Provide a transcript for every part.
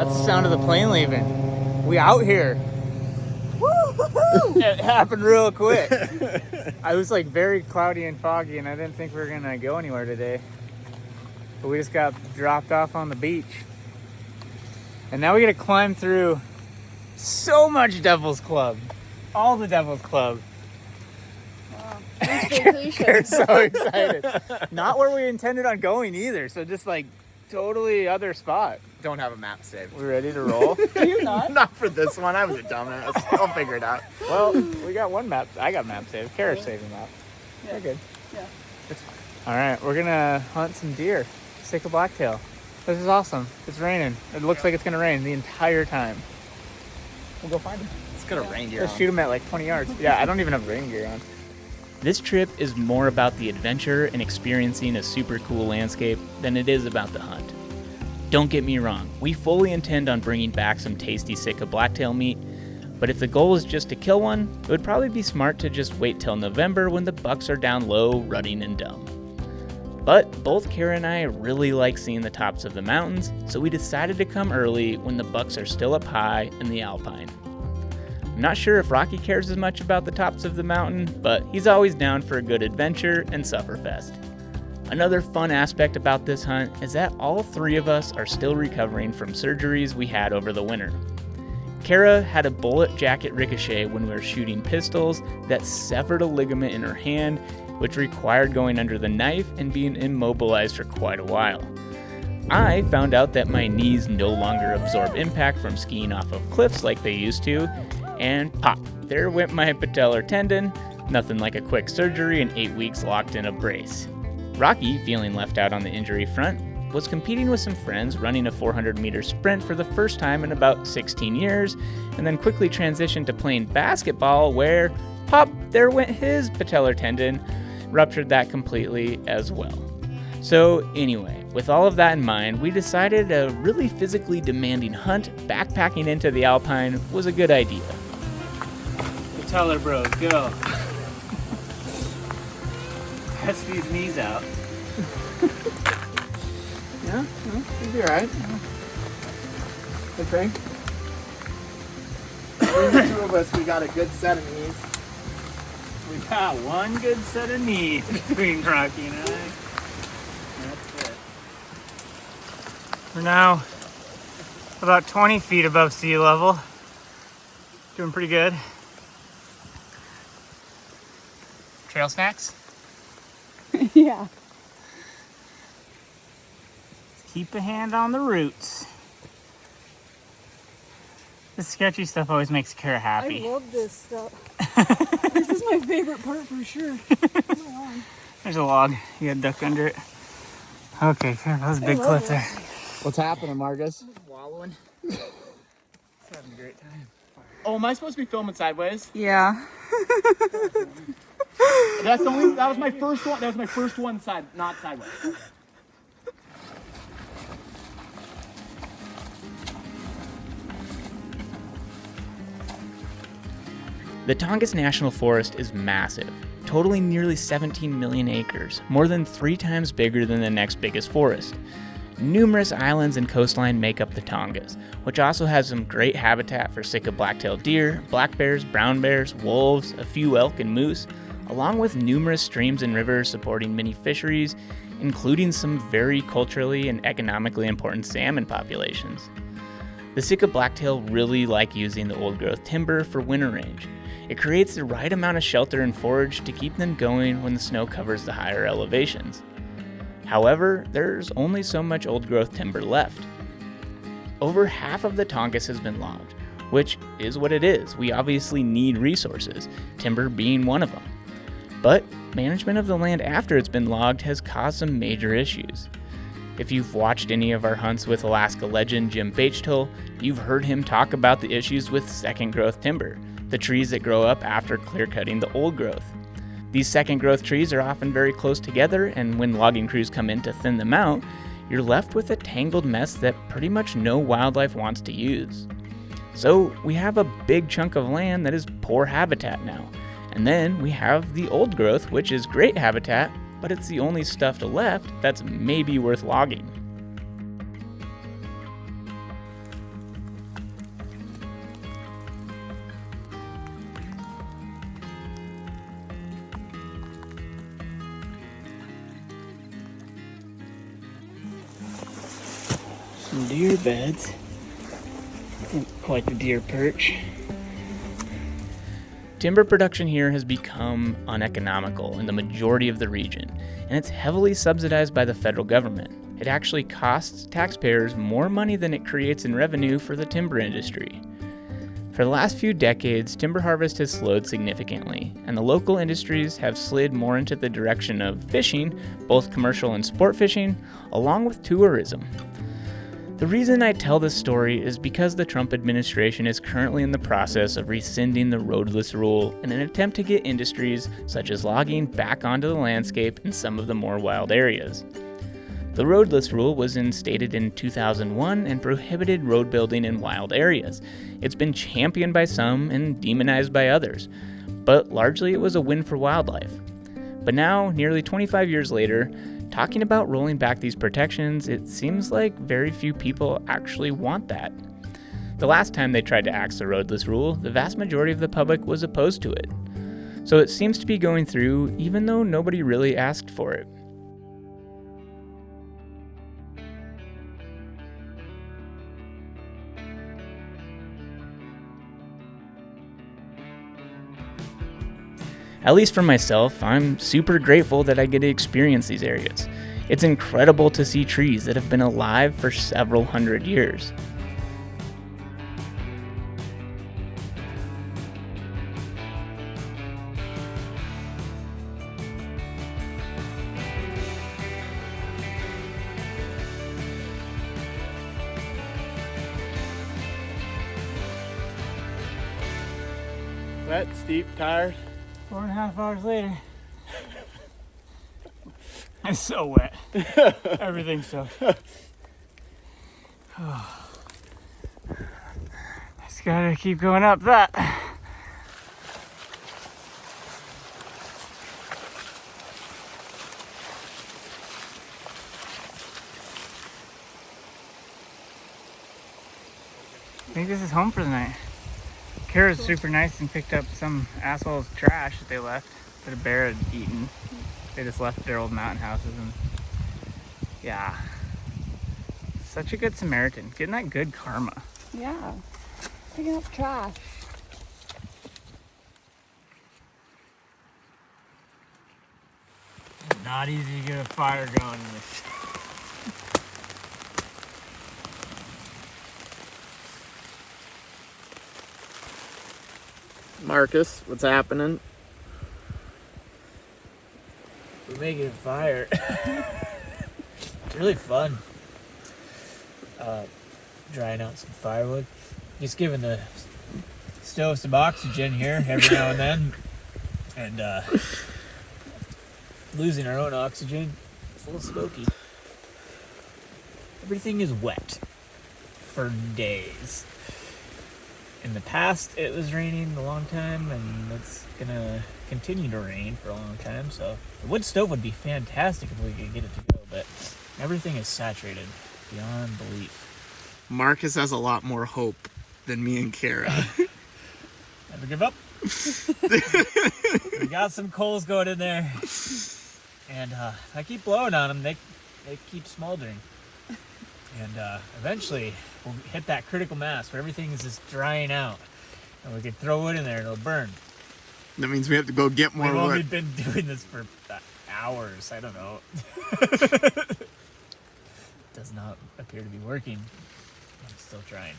That's the sound of the plane leaving. We out here. Woo-hoo-hoo! It happened real quick. I was like very cloudy and foggy, and I didn't think we were gonna go anywhere today. But we just got dropped off on the beach. And now we gotta climb through so much Devil's Club. All the Devil's Club. We're so excited. Not where we intended on going either, so just like totally other spot. Don't have a map saved. We ready to roll? Do you not? Not for this one. I was a dumbass. I'll figure it out. Well, we got one map. I got map saved. Kara's saving map. Yeah. We're good. Yeah. It's fine. All right, we're gonna hunt some deer. Sitka Blacktail. This is awesome. It's raining. It looks like it's gonna rain the entire time. We'll go find them. It's gonna rain gear. Let's shoot them at like 20 yards. Yeah, I don't even have rain gear on. This trip is more about the adventure and experiencing a super cool landscape than it is about the hunt. Don't get me wrong, we fully intend on bringing back some tasty Sitka Blacktail meat, but if the goal is just to kill one, it would probably be smart to just wait till November when the bucks are down low, rutting and dumb. But both Kara and I really like seeing the tops of the mountains, so we decided to come early when the bucks are still up high in the alpine. I'm not sure if Rocky cares as much about the tops of the mountain, but he's always down for a good adventure and sufferfest. Another fun aspect about this hunt is that all three of us are still recovering from surgeries we had over the winter. Kara had a bullet jacket ricochet when we were shooting pistols that severed a ligament in her hand, which required going under the knife and being immobilized for quite a while. I found out that my knees no longer absorb impact from skiing off of cliffs like they used to, and pop, there went my patellar tendon, nothing like a quick surgery and 8 weeks locked in a brace. Rocky, feeling left out on the injury front, was competing with some friends running a 400-meter sprint for the first time in about 16 years, and then quickly transitioned to playing basketball where, pop, there went his patellar tendon, ruptured that completely as well. So anyway, with all of that in mind, we decided a really physically demanding hunt backpacking into the alpine was a good idea. Patellar bros, go. Press these knees out. Yeah, it'll be alright. I think. Between the two of us, we got a good set of knees. We got one good set of knees between Rocky and I. That's it. We're now about 20 feet above sea level. Doing pretty good. Trail snacks? Yeah. Keep a hand on the roots. This sketchy stuff always makes Kara happy. I love this stuff. This is my favorite part for sure. There's a log. You gotta duck under it. Okay, Kara, that was a big cliff there. What's happening, Marcus? Wallowing. Just having a great time. Oh, am I supposed to be filming sideways? Yeah. That was my first one. That was my first one not sideways. The Tongass National Forest is massive, totaling nearly 17 million acres, more than 3 times bigger than the next biggest forest. Numerous islands and coastline make up the Tongass, which also has some great habitat for Sitka Blacktail deer, black bears, brown bears, wolves, a few elk and moose, along with numerous streams and rivers supporting many fisheries, including some very culturally and economically important salmon populations. The Sitka Blacktail really like using the old-growth timber for winter range. It creates the right amount of shelter and forage to keep them going when the snow covers the higher elevations. However, there's only so much old-growth timber left. Over half of the Tongass has been logged, which is what it is. We obviously need resources, timber being one of them. But management of the land after it's been logged has caused some major issues. If you've watched any of our hunts with Alaska legend Jim Bachtel, you've heard him talk about the issues with second-growth timber, the trees that grow up after clear-cutting the old growth. These second-growth trees are often very close together, and when logging crews come in to thin them out, you're left with a tangled mess that pretty much no wildlife wants to use. So we have a big chunk of land that is poor habitat now. And then we have the old growth, which is great habitat, but it's the only stuff left that's maybe worth logging. some deer beds. Quite the deer perch. Timber production here has become uneconomical in the majority of the region, and it's heavily subsidized by the federal government. It actually costs taxpayers more money than it creates in revenue for the timber industry. For the last few decades, timber harvest has slowed significantly, and the local industries have slid more into the direction of fishing, both commercial and sport fishing, along with tourism. The reason I tell this story is because the Trump administration is currently in the process of rescinding the Roadless Rule in an attempt to get industries such as logging back onto the landscape in some of the more wild areas. The Roadless Rule was instated in 2001 and prohibited road building in wild areas. It's been championed by some and demonized by others, but largely it was a win for wildlife. But now, nearly 25 years later, talking about rolling back these protections, it seems like very few people actually want that. The last time they tried to axe the Roadless Rule, the vast majority of the public was opposed to it. So it seems to be going through even though nobody really asked for it. At least for myself, I'm super grateful that I get to experience these areas. It's incredible to see trees that have been alive for several hundred years. Wet, steep, tired. 4.5 hours later. It's so wet. Everything's so. Just gotta keep going up that. I think this is home for the night. Kara's super nice and picked up some asshole's trash that they left that a bear had eaten. They just left their old mountain houses and yeah. Such a good Samaritan. Getting that good karma. Yeah. Picking up trash. Not easy to get a fire going in this. Marcus, what's happening? We're making a fire. It's really fun. Drying out some firewood. Just giving the stove some oxygen here every now and then. And losing our own oxygen. It's a little smoky. Everything is wet for days. In the past, it was raining a long time, and it's gonna continue to rain for a long time, so the wood stove would be fantastic if we could get it to go, but everything is saturated beyond belief. Marcus has a lot more hope than me and Kara. Never give up. We got some coals going in there, and if I keep blowing on them, they keep smoldering. And eventually, we'll hit that critical mass where everything is just drying out. And we can throw wood in there and it'll burn. That means we have to go get more We've only wood. been doing this for hours. I don't know. Does not appear to be working. I'm still trying.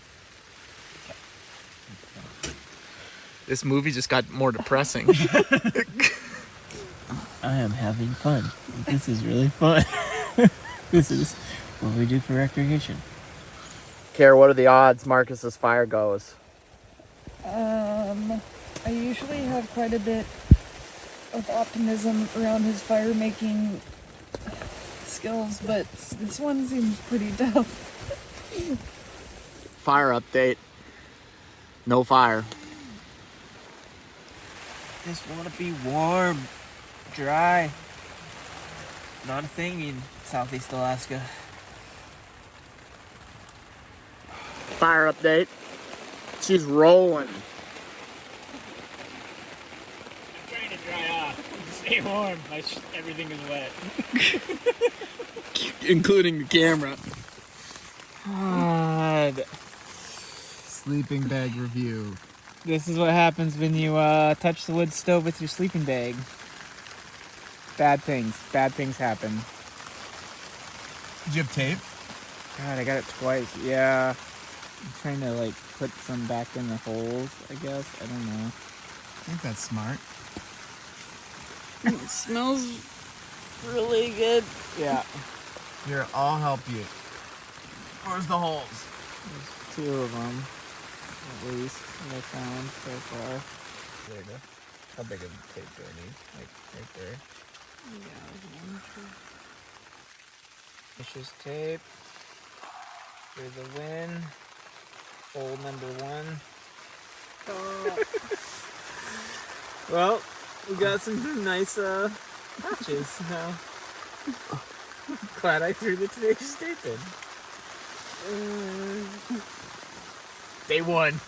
This movie just got more depressing. I am having fun. This is really fun. This is what we do for recreation. Kara, what are the odds Marcus's fire goes? I usually have quite a bit of optimism around his fire making skills, but this one seems pretty tough. Fire update. No fire. Just want to be warm, dry. Not a thing in Southeast Alaska. Fire update. She's rolling. I'm trying to dry off. Stay warm. Everything is wet. Including the camera. God. Sleeping bag review. This is what happens when you touch the wood stove with your sleeping bag. Bad things happen. Did you have tape? God, I got it twice. Yeah. I'm trying to like put some back in the holes, I guess. I don't know. I think that's smart. It smells really good. Yeah. Here, I'll help you. Where's the holes? There's 2 of them, at least, that I found so far. There you go. How big of tape do I need? Like, right there. Vicious tape for the win. Hole number 1. Well, we got some nice patches now. Glad I threw the today's tape in. Day 1.